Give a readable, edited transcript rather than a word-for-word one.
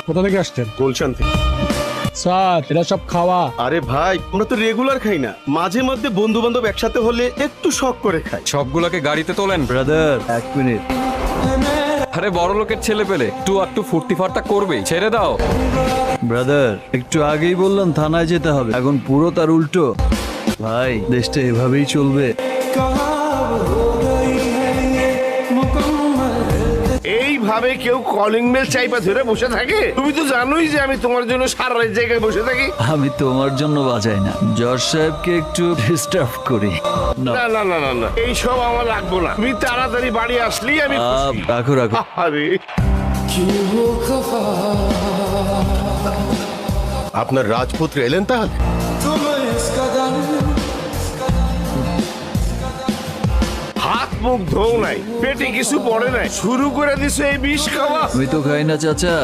কোথা থেকে আসছেন? গুলশান থেকে। স্যার এটা সব খাওয়া। আরে ভাই, আমরা তো রেগুলার খাই না, মাঝে মধ্যে বন্ধু বান্ধব একসাথে হলে একটু শখ করে খাই। সবগুলোকে গাড়িতে তোলেন। ব্রাদার এক মিনিট। আরে বড় লোকের ছেলে পেলে একটু ফুর্তি ফার্তা করবেই, ছেড়ে দাও। ব্রাদার একটু আগেই বললাম থানায় যেতে হবে, এখন পুরো তার উল্টো। ভাই দেশটা এভাবেই চলবে। এইভাবে কেউ কলিং বেল চাইপা ধরে বসে থাকে? তুমি তো জানোই যে আমি তোমার জন্য সারা রাত জায়গায় বসে থাকি। আমি তোমার জন্য বাজাই না, জজ সাহেবকে একটু ডিস্টার্ব করি। না, না না না না না, এইসব আমার লাগবো না। তুমি তাড়াতাড়ি বাড়ি আসলেই আমি খুশি। রাখো রাখো। আরে আপনার রাজপুত্র এলেন তাহলে? হাত মুখ ধোও নাই, পেটে কিছু পড়ে নাই, শুরু করে দিছো এই বিষ খাওয়া। আমি তো খাই না চাচা।